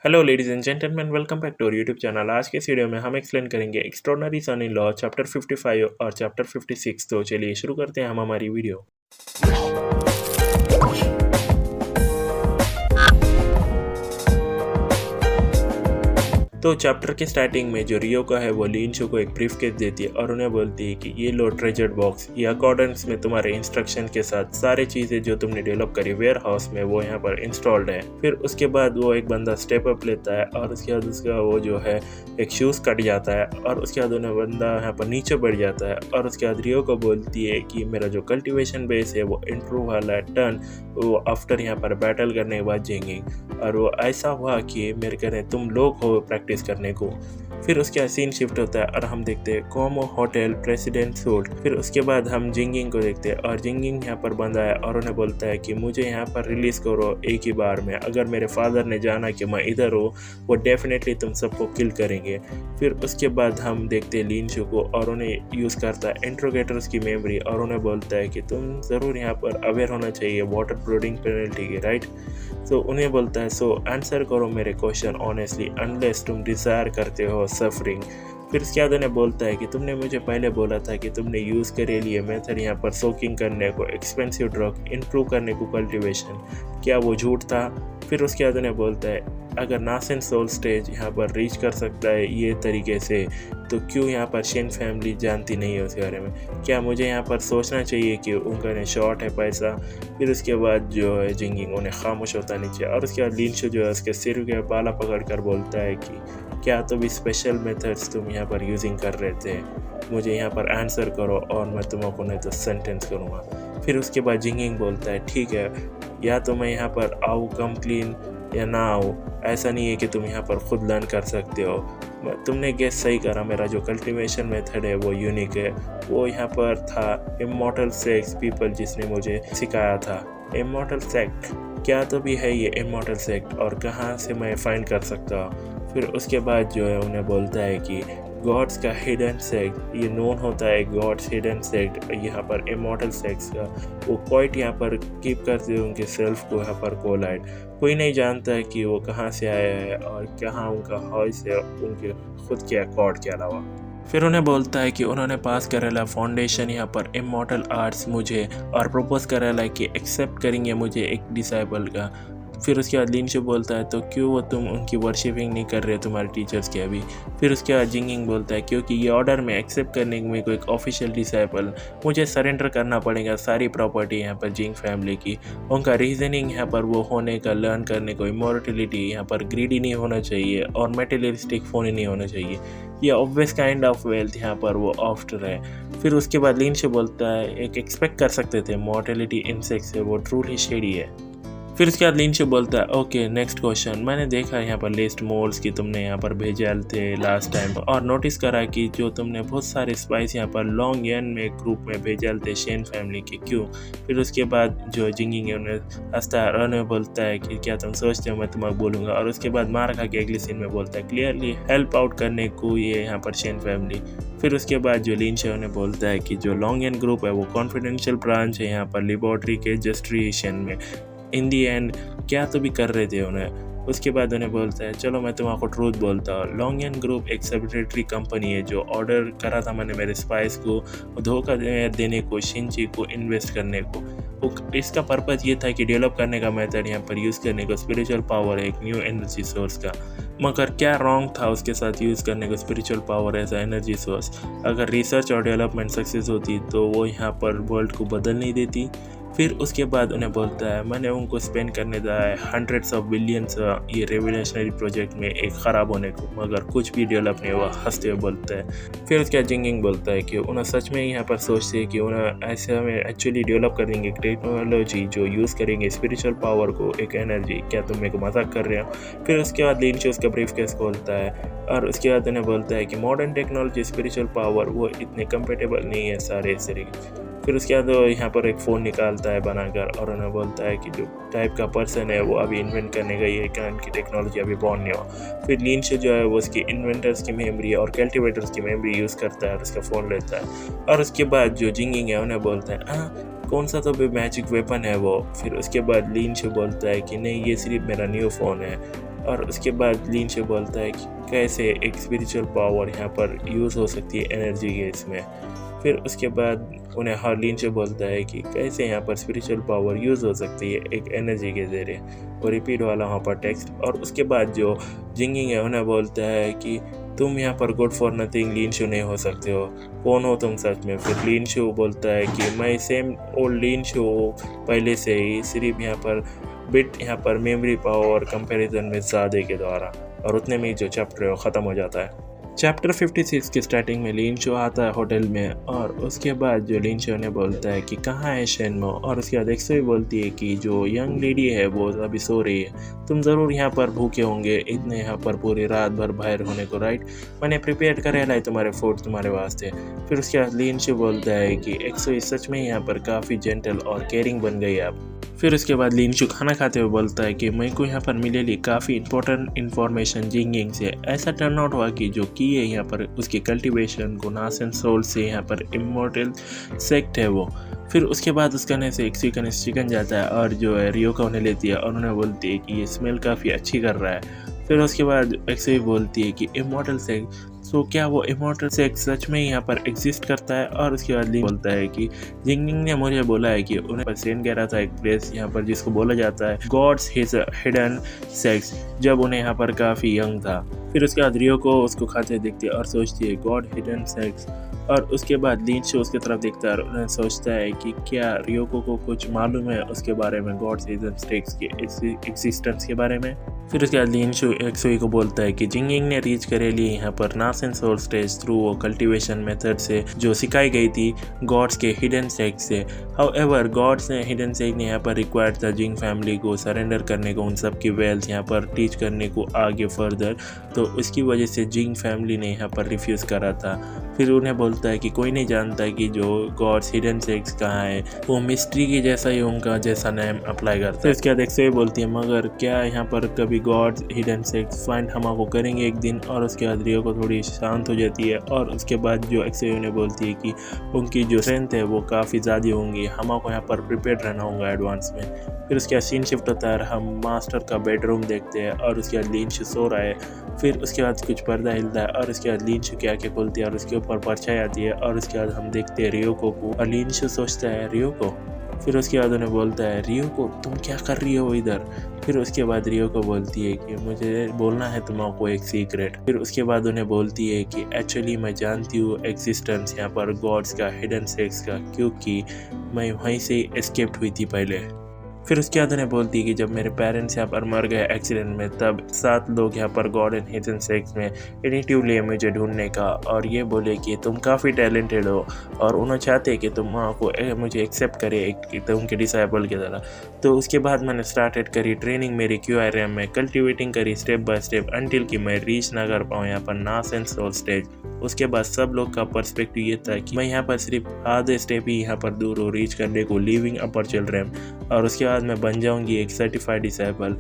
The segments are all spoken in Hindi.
Hello ladies and gentleman, welcome back to our YouTube channel. आज के इस वीडियो में हम एक्सप्लेन करेंगे extraordinary son in law chapter 55 और चैप्टर 56। तो चलिए शुरू करते हैं हम हमारी वीडियो। तो चैप्टर के स्टार्टिंग में जो रियो का है वो लीन शो को एक ब्रीफकेस देती है और उन्हें बोलती है कि ये लो ट्रेजर्ड बॉक्स, ये अकॉर्डेंस में तुम्हारे इंस्ट्रक्शन के साथ सारी चीज़ें जो तुमने डेवलप करी वेयर हाउस में वो यहाँ पर इंस्टॉल्ड है। फिर उसके बाद वो एक बंदा स्टेप अप लेता है और उसके बाद उसका वो जो है एक शूज़ कट जाता है और उसके बाद उन्हें बंदा यहाँ पर नीचे बढ़ जाता है और उसके बाद रियो को बोलती है कि मेरा जो कल्टिवेशन बेस है वो इंप्रूव वाला है टर्न वो आफ्टर यहाँ पर बैटल करने के बाद जेंगी। और वो ऐसा हुआ कि मेरे कहने तुम लोग हो प्रैक्टिस करने को। फिर उसके बाद सीन शिफ्ट होता है और हम देखते हैं कोमो होटल प्रेसिडेंट सूट। फिर उसके बाद हम जिंगिंग को देखते हैं और जिंगिंग यहाँ पर बंदा है और उन्हें बोलता है कि मुझे यहाँ पर रिलीज़ करो एक ही बार में। अगर मेरे फादर ने जाना कि मैं इधर हूँ वो डेफिनेटली तुम सबको किल करेंगे। फिर उसके बाद हम देखते हैं लीन शो को और उन्हें यूज़ करता है इंट्रोगेटर्स की मेमोरी और उन्हें बोलता है कि तुम ज़रूर यहाँ पर अवेयर होना चाहिए वाटर ब्रूडिंग पेनल्टी की, राइट। तो उन्हें बोलता है सो आंसर करो मेरे क्वेश्चन ऑनेस्टली अनलेस तुम डिज़ायर करते हो सफरिंग। फिर उसके बाद उन्हें बोलता है कि तुमने मुझे पहले बोला था कि तुमने यूज़ करे लिए मेथड यहाँ पर सोकिंग करने को, एक्सपेंसिव ड्रग इंप्रूव करने को कल्टिवेशन, क्या वो झूठ था। फिर उसके बाद उन्हें बोलता है अगर नासन सोल स्टेज यहाँ पर रीच कर सकता है ये तरीके से तो क्यों यहाँ पर शेन फैमिली जानती नहीं है उसके बारे में, क्या मुझे यहाँ पर सोचना चाहिए कि उनका ने शॉर्ट है पैसा। फिर उसके बाद जो है जिंगिंग उन्हें खामोश होता नीचे और उसके बाद लीनशो जो है उसके सिर के बाला पकड़ कर बोलता है कि क्या तो भी स्पेशल मेथड्स तुम यहाँ पर यूजिंग कर रहे थे, मुझे यहाँ पर आंसर करो और मैं तुमको नहीं तो सेंटेंस करूँगा। फिर उसके बाद जिंगिंग बोलता है ठीक है, या तो मैं यहाँ पर आऊँ कम क्लीन या ना आऊँ, ऐसा नहीं है कि तुम यहाँ पर खुद लर्न कर सकते हो। तुमने गेस सही करा, मेरा जो कल्टिवेशन मेथड है वो यूनिक है। वो यहाँ पर था इमॉर्टल सेक्स पीपल जिसने मुझे सिखाया था। इमॉर्टल सेक्ट, क्या तो भी है ये इमॉर्टल सेक्ट और कहाँ से मैं फाइंड कर सकता हूँ। फिर उसके बाद जो है उन्हें बोलता है कि गॉड्स का हिडन सेक्ट, ये नोन होता है गॉड्स हिडन सेक्ट यहाँ पर इमॉर्टल सेक्स का। वो क्वाइट यहाँ पर कीप करते हैं उनके सेल्फ को यहाँ पर कोलाइड। कोई नहीं जानता है कि वो कहाँ से आया है और कहाँ उनका हाउस है उनके खुद के अकॉर्ड के अलावा। फिर उन्हें बोलता है कि उन्होंने पास करेला फाउंडेशन यहाँ पर इमॉर्टल आर्ट्स मुझे और प्रपोज करेला कि एक्सेप्ट करेंगे मुझे एक डिसाइबल का। फिर उसके बाद लीनशो बोलता है तो क्यों वो तुम उनकी वर्शिपिंग नहीं कर रहे तुम्हारे टीचर्स के अभी। फिर उसके बाद जिंगिंग बोलता है क्योंकि ये ऑर्डर में एक्सेप्ट करने में कोई एक ऑफिशियल डिसाइपल मुझे सरेंडर करना पड़ेगा सारी प्रॉपर्टी यहाँ पर जिंग फैमिली की। उनका रीजनिंग यहाँ पर वो होने का लर्न करने को इमोर्टलिटी यहाँ पर ग्रीडी नहीं होना चाहिए और मेटेरियलिस्टिक फोन नहीं होना चाहिए, ये ऑब्वियस काइंड ऑफ वेल्थ यहाँ पर वो आफ्टर है। फिर उसके बाद लीनशो बोलता है एक एक्सपेक्ट कर सकते थे मॉर्टेलिटी इंसेक्ट से वो ट्रूली शेडी है। फिर उसके बाद लीनशो बोलता है ओके नेक्स्ट क्वेश्चन, मैंने देखा यहाँ पर लिस्ट मोल्स की तुमने यहाँ पर भेजे थे लास्ट टाइम और नोटिस करा कि जो तुमने बहुत सारे स्पाइस यहाँ पर लॉन्ग एन में ग्रुप में भेजे थे शेन फैमिली के, क्यों। फिर उसके बाद जो जिंगिंग है उन्हें हंसता है और बोलता है कि क्या तुम सोचते हो मैं तुम्हें बोलूँगा। और उसके बाद मार खा के अगले सीन में बोलता है क्लियरली हेल्प आउट करने को ये यहाँ पर शेन फैमिली। फिर उसके बाद जो लीनशो ने बोलता है कि जो लॉन्ग एन ग्रुप है वो कॉन्फिडेंशियल ब्रांच है यहाँ पर लेबोरेटरी के जस्टिफिकेशन में इन दी एंड क्या तो भी कर रहे थे उन्हें। उसके बाद उन्हें बोलता है चलो मैं तुमको ट्रूथ बोलता हूँ, लॉन्ग एन ग्रुप एक सेक्रेटरी कंपनी है जो ऑर्डर करा था मैंने मेरे स्पाइस को धोखा देने को, शिंची को इन्वेस्ट करने को। इसका पर्पज़ ये था कि डेवलप करने का मेथड यहाँ पर यूज़ करने को स्पिरिचुअल पावर है एक न्यू एनर्जी सोर्स का। मगर क्या रॉन्ग था उसके साथ यूज़ करने को spiritual power as energy source. अगर रिसर्च और डेवलपमेंट सक्सेस होती तो वो यहाँ पर वर्ल्ड को बदल नहीं देती। फिर उसके बाद उन्हें बोलता है मैंने उनको स्पेंड करने दिया है हंड्रेड्स ऑफ बिलियंस ये रेवोल्यूशनरी प्रोजेक्ट में एक ख़राब होने को, मगर कुछ भी डेवलप नहीं हुआ, हंसते हुए बोलता है। फिर उसके बाद जिंगिंग बोलता है कि उन्हें सच में यहाँ पर सोचते हैं कि उन्हें ऐसे हमें एक्चुअली डेवलप कर देंगे टेक्नोलॉजी जो यूज़ करेंगे स्पिरिचुअल पावर को एक एनर्जी, क्या तुम मेरे को मजाक कर रहे हो। फिर उसके बाद लीनशो उसका ब्रीफकेस खोलता है और उसके बाद उन्हें बोलता है कि मॉडर्न टेक्नोलॉजी स्पिरिचुअल पावर वो इतने कंपेटेबल नहीं है सारे इस तरीके। फिर उसके बाद वो यहाँ पर एक फ़ोन निकालता है बनाकर और उन्हें बोलता है कि जो टाइप का पर्सन है वो अभी इन्वेंट करने का ये काइंड की टेक्नोलॉजी अभी बॉर्न नहीं हुआ। फिर लीनशो जो है वो उसकी इन्वेंटर्स की मेमोरी और कल्टिवेटर्स की मेमोरी यूज़ करता है और उसका फ़ोन लेता है। और उसके बाद जो जिंगिंग है उन्हें बोलता है कौन सा तो भी मैजिक वेपन है वो। फिर उसके बाद लीनशो बोलता है कि नहीं ये सिर्फ मेरा न्यू फ़ोन है और उसके बाद लीन शो बोलता है कि कैसे एक स्पिरिचुअल पावर यहाँ पर यूज़ हो सकती है एनर्जी के इसमें। फिर उसके बाद उन्हें लीन शो बोलता है कि कैसे यहाँ पर स्पिरिचुअल पावर यूज़ हो सकती है एक एनर्जी के ज़रिए, और रिपीट वाला वहाँ पर टेक्स्ट। और उसके बाद जो जिंगिंग है उन्हें बोलता है कि तुम यहाँ पर good for nothing lean show नहीं हो सकते हो, कौन हो तुम सच में। फिर लीन शो बोलता है कि मैं सेम ओल्ड लीन शो पहले से ही, सिर्फ यहाँ पर बिट यहाँ पर मेमोरी पावर कंपैरिजन में ज़्यादा के द्वारा, और उतने में जो चैप्टर है वो ख़त्म हो जाता है। चैप्टर 56 की स्टार्टिंग में लीन शो आता है होटल में, और उसके बाद जो लीन शो ने बोलता है कि कहाँ है शेनमो, और उसके बाद एक्सो बोलती है कि जो यंग लेडी है वो अभी सो रही है, तुम ज़रूर यहाँ पर भूखे होंगे इतने यहाँ पर पूरी रात भर बाहर होने को, राइट, मैंने प्रिपेयर करे लाए तुम्हारे फूड तुम्हारे वास्ते। फिर उसके बाद लीन शो बोलता है कि एक्सो सच में यहाँ पर काफ़ी जेंटल और केयरिंग बन गई आप। फिर उसके बाद लीन शो खाना खाते हुए बोलता है कि मेरे को यहाँ पर मिलेली काफ़ी इंपॉर्टेंट इन्फॉर्मेशन जिंगिंग से। ऐसा टर्न आउट हुआ कि जो की है यहाँ पर उसकी कल्टीवेशन को नासेंट सोल से यहाँ पर इमोर्टल सेक्ट है वो। फिर उसके बाद उस कहने से एक सीकनेस चिकन जाता है, और जो है रियो का उन्हें लेती है और उन्हें बोलती है कि ये स्मेल काफ़ी अच्छी कर रहा है। फिर उसके बाद एक्सो बोलती है कि इमोर्टल सेक्स, सो क्या वो इमोर्टल सेक्स सच में यहाँ पर एग्जिस्ट करता है। और उसके बाद लीन बोलता है कि जिंगिंग ने मुझे बोला है कि उन्हें सेंड कह रहा था एक प्लेस यहाँ पर जिसको बोला जाता है गॉड्स हिडन सेक्स, जब उन्हें यहाँ पर काफ़ी यंग था। फिर उसके बाद रियो को उसको खाते देखती है और सोचती है गॉड हिडन सेक्स, और उसके बाद लीन शो उसकी तरफ देखता है और उन्हें सोचता है कि क्या रियोको को कुछ मालूम है उसके बारे में, गॉड्स हिडन सेक्स के एग्जिस्टेंस के बारे में। फिर उसके बाद लीन शो एक्सोई को बोलता है कि जिंगिंग ने रीच करे लिए यहाँ पर नासेंट सोल स्टेज थ्रू वो कल्टीवेशन मेथड से जो सिखाई गई थी गॉड्स के हिडन सेक्स से। हाउएवर गॉड्स ने हिडन सेक्स ने यहाँ पर रिक्वायर्ड था जिंग फैमिली को सरेंडर करने को, उन सब की वेल्थ यहाँ पर टीच करने को आगे फर्दर, तो उसकी वजह से जिंग फैमिली ने यहाँ पर रिफ्यूज़ करा था। फिर उन्हें बोलता है कि कोई नहीं जानता कि जो गॉड्स हिडन सेक्स कहाँ है, वो मिस्ट्री की जैसा ही उनका जैसा नेम अप्लाई करता है। तो इसके बाद एक्सो बोलती है मगर क्या यहाँ पर कभी गॉड्स हिडन सेक्स फाइंड हम आपको करेंगे एक दिन। और उसके बाद रियो को थोड़ी शांत हो जाती है, और उसके बाद जो एक्सो ने बोलती है कि उनकी जो स्ट्रेंथ है वो काफ़ी ज़्यादा होंगी, हम आपको यहाँ पर प्रिपेयर रहना होगा एडवांस में। फिर उसके बाद सीन शिफ्ट होता है, हम मास्टर का बेडरूम देखते हैं और उसके बाद लीन शो सो रहा है। फिर उसके बाद कुछ पर्दा हिलता है और उसके बाद लीन शो की आंखें खुलती है और उसके ऊपर परछाई आती है, और उसके बाद हम देखते हैं रियोको को, और लीन शो सोचता है रियोको। फिर उसके बाद उन्हें बोलता है रियोको तुम क्या कर रही हो इधर। फिर उसके बाद रियो को बोलती है कि मुझे बोलना है तुमको एक सीक्रेट। फिर उसके बाद उन्हें बोलती है कि एक्चुअली मैं जानती हूँ एग्जिस्टेंस यहाँ पर गॉड्स का हिडन सेक्स का, क्योंकि मैं वहीं से एस्केप्ड हुई थी पहले। फिर उसके बाद उन्हें बोलती है कि जब मेरे पेरेंट्स यहाँ पर मर गए एक्सीडेंट में, तब 7 लोग यहाँ पर गॉड एंड हिडन सेक्स में इनिटिव लिए मुझे ढूंढने का, और ये बोले कि तुम काफ़ी टैलेंटेड हो और उन्हें चाहते कि तुम को मुझे एक्सेप्ट करे एक उनके डिसाइबल की तरह। तो उसके बाद मैंने स्टार्टेड करी ट्रेनिंग मेरी QRM में, कल्टिवेटिंग करी स्टेप बाय स्टेप अंटिल कि मैं रीच ना कर पाऊँ यहाँ पर नासेंट सोल स्टेज। उसके बाद सब लोग का पर्सपेक्टिव ये था कि मैं यहाँ पर सिर्फ आधे स्टेप ही यहाँ पर दूर हो रीच करने को, लिविंग अपर चिल्ड्रन, और उसके बाद मैं बन जाऊंगी एक सर्टिफाइड डिसेबल।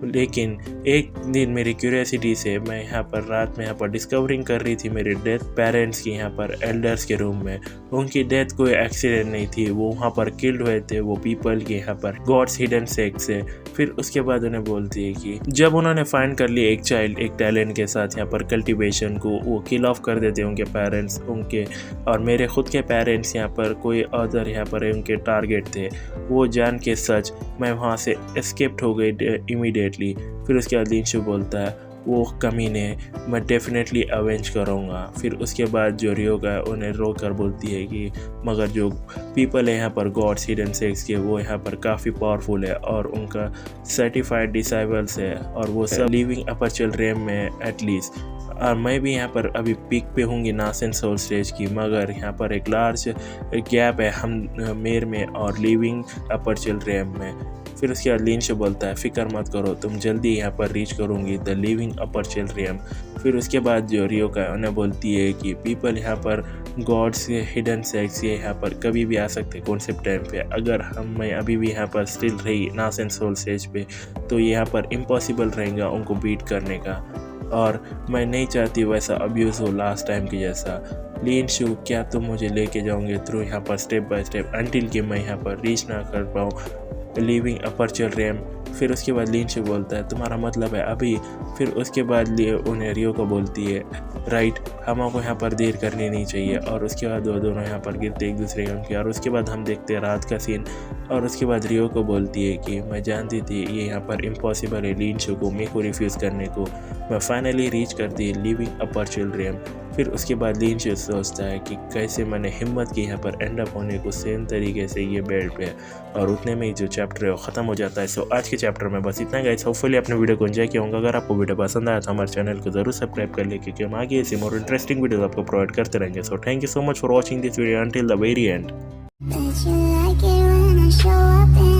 लेकिन एक दिन मेरी क्यूरियोसिटी से मैं यहाँ पर रात में यहाँ पर डिस्कवरिंग कर रही थी मेरे डेथ पेरेंट्स की यहाँ पर एल्डर्स के रूम में। उनकी डेथ कोई एक्सीडेंट नहीं थी, वो वहाँ पर किल्ड हुए थे वो पीपल के यहाँ पर गॉड्स हिडन सेक्स से। फिर उसके बाद उन्हें बोलती है कि जब उन्होंने फाइंड कर लिया एक चाइल्ड एक टैलेंट के साथ यहाँ पर कल्टीवेशन को, वो किल ऑफ कर देते उनके पेरेंट्स उनके, और मेरे खुद के पेरेंट्स यहाँ पर कोई अदर यहाँ पर उनके टारगेट थे। वो जान के सच मैं वहाँ से एस्केप्ड हो गई इमीडिएटली। फिर उसके बाद लीन शो बोलता है वो कमीने मैं डेफिनेटली अवेंज करूँगा। फिर उसके बाद जो रियो का उन्हें रो कर बोलती है कि मगर जो पीपल है यहाँ पर गॉड्स हिडन सेक्स के, वो यहाँ पर काफ़ी पावरफुल है और उनका सर्टिफाइड डिसाइबल्स है, और वो सब लिविंग अपर चिल्ड्रन में एटलीस्ट, और मैं भी यहाँ पर अभी पीक पे होंगी नासेंट सोल स्टेज की, मगर यहाँ पर एक लार्ज गैप है हम मेर में और लिविंग अपर चिल्ड्रन में। फिर उसके बाद लीन शो बोलता है फिक्र मत करो तुम जल्दी यहाँ पर रीच करूँगी द लिविंग अपर चिल्ड्रन। फिर उसके बाद जो रियो का उन्हें बोलती है कि पीपल यहाँ पर गॉड्स के हिडन सेक्स ये यहाँ पर कभी भी आ सकते कॉन्सेप्ट टाइम पे, अगर मैं अभी भी यहाँ पर स्टिल रही नासेंट सोल स्टेज पे तो यहाँ पर इम्पॉसिबल रहेगा उनको बीट करने का, और मैं नहीं चाहती वैसा अब्यूज़ हो लास्ट टाइम की जैसा। लीन शो क्या तुम मुझे लेके जाओगे थ्रू यहाँ पर स्टेप बाय स्टेप अंटिल कि मैं यहाँ पर रीच ना कर पाऊँ लिविंग अपर चिल्ड्रन। फिर उसके बाद लिंशो बोलता है तुम्हारा मतलब है अभी। फिर उसके बाद उन्हें रियो को बोलती है राइट, हमको यहाँ पर देर करनी नहीं चाहिए। और उसके बाद वो दोनों यहाँ पर गिरते एक दूसरे के उनके। और उसके बाद हम देखते हैं रात का सीन। और उसके बाद रियो को बोलती है कि मैं जानती थी ये यहाँ पर इम्पॉसिबल है लिंशो को मेरे को रिफ्यूज़ करने को, मैं फाइनली रीच करती है लिविंग अपर चिल्ड्रेन। फिर उसके बाद लिंशो सोचता है कि कैसे मैंने हिम्मत की यहाँ पर एंड अप होने को सेम तरीके से ये बेड पे। और उतने में ही जो चैप्टर है वो ख़त्म हो जाता है। सो आज के चैप्टर में बस इतना गाइस। होपफुली अपने वीडियो को एंजॉय किया होगा। अगर आपको वीडियो पसंद आया तो हमारे चैनल को जरूर सब्सक्राइब कर ले, क्योंकि हम आगे ऐसे मोर इंटरेस्टिंग वीडियोस आपको प्रोवाइड करते रहेंगे। So thank you so much for watching this video until the very and. Bet you like it when I show up in